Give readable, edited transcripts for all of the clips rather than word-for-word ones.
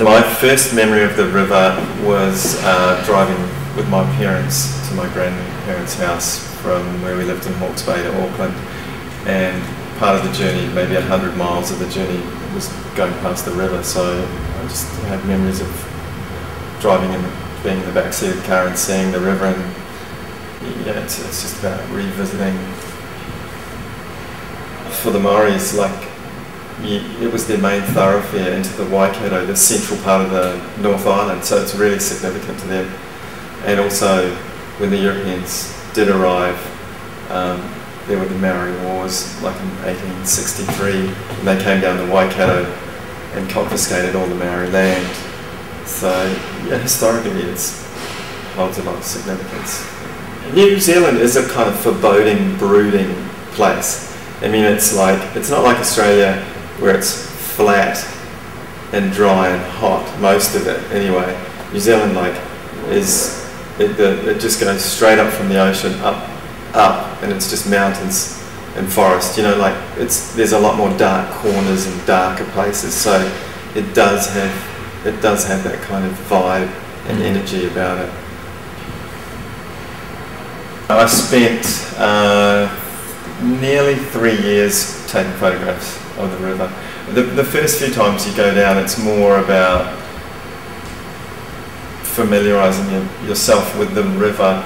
My first memory of the river was driving with my parents to my grandparents' house from where we lived in Hawke's Bay to Auckland, and part of the journey, maybe 100 miles of the journey, was going past the river, so I just have memories of driving and being in the back seat of the car and seeing the river, and yeah, it's just about revisiting. For the Maoris, like, it was their main thoroughfare into the Waikato, the central part of the North Island, so it's really significant to them. And also, when the Europeans did arrive, there were the Maori Wars, like in 1863, and they came down the Waikato and confiscated all the Maori land. So, yeah, historically it holds a lot of significance. New Zealand is a kind of foreboding, brooding place. I mean, it's not like Australia, where it's flat and dry and hot, most of it anyway. New Zealand, like, it just goes straight up from the ocean, up, and it's just mountains and forest. You know, like, there's a lot more dark corners and darker places, so it does have that kind of vibe and energy about it. I spent nearly 3 years taking photographs of the river. The first few times you go down, it's more about familiarising yourself with the river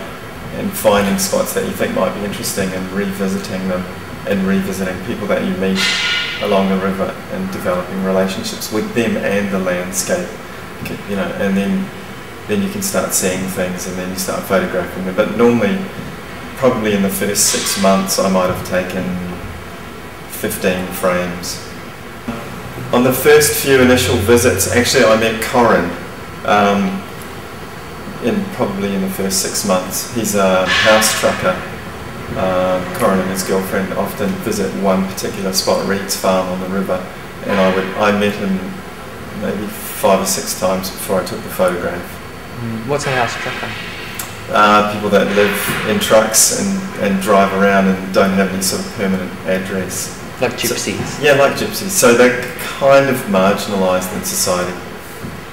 and finding spots that you think might be interesting and revisiting them, and revisiting people that you meet along the river and developing relationships with them and the landscape. You know, and then you can start seeing things, and then you start photographing them. But normally, probably in the first 6 months, I might have taken 15 frames. On the first few initial visits, actually I met Corin probably in the first 6 months. He's a house trucker. Corin and his girlfriend often visit one particular spot, Reed's Farm on the river, and I met him maybe 5 or 6 times before I took the photograph. What's a house trucker? People that live in trucks and drive around and don't have any sort of permanent address. Like gypsies? So, yeah, like gypsies. So they're kind of marginalised in society.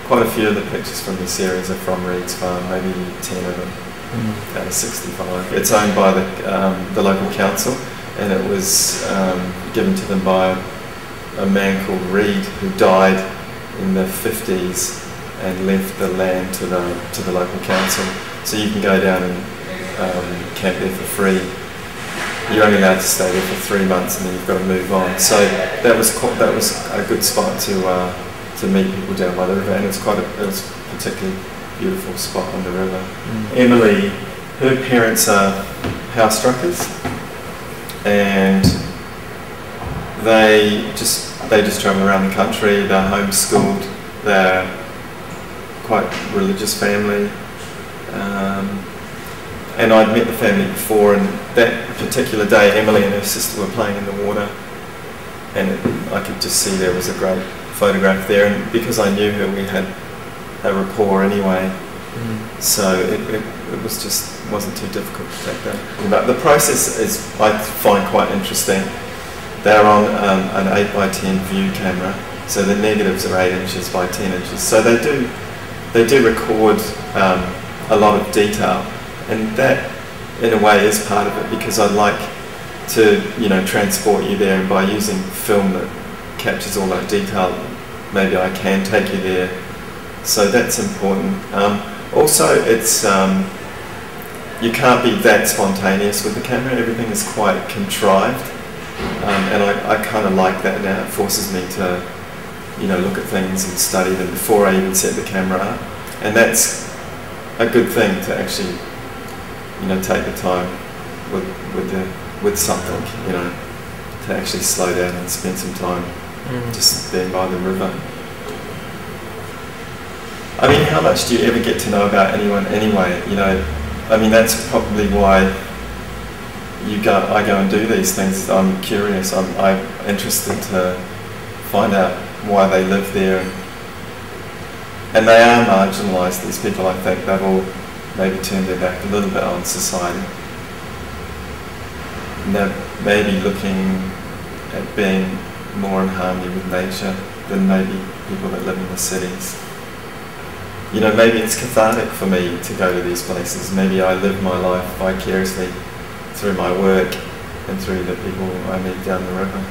Quite a few of the pictures from this series are from Reed's Farm, maybe 10 of them out of 65. It's owned by the local council, and it was given to them by a man called Reed, who died in the 50s and left the land to the local council. So you can go down and camp there for free. You're only allowed to stay there for 3 months, and then you've got to move on. So that was a good spot to meet people down by the river, and it was a particularly beautiful spot on the river. Emily, her parents are house truckers, and they just travel around the country. They're homeschooled. They're quite religious family. And I'd met the family before, and that particular day Emily and her sister were playing in the water, and I could just see there was a great photograph there, and because I knew her, we had a rapport anyway, so it wasn't too difficult to take that. But the process is, I find, quite interesting. They're on an 8x10 view camera, so the negatives are 8 inches by 10 inches, so they do record a lot of detail, and that in a way is part of it, because I'd like to, you know, transport you there, and by using film that captures all that detail, maybe I can take you there, so that's important. Also, it's you can't be that spontaneous with the camera. Everything is quite contrived, and I kind of like that now. It forces me to, you know, look at things and study them before I even set the camera up, and that's a good thing, to actually, you know, take the time with something, you know, to actually slow down and spend some time just there by the river. I mean, how much do you ever get to know about anyone anyway? You know, I mean, that's probably why I go and do these things. I'm curious. I'm interested to find out why they live there. And they are marginalised, these people. I think they've all maybe turned their back a little bit on society. And they're maybe looking at being more in harmony with nature than maybe people that live in the cities. You know, maybe it's cathartic for me to go to these places. Maybe I live my life vicariously through my work and through the people I meet down the river.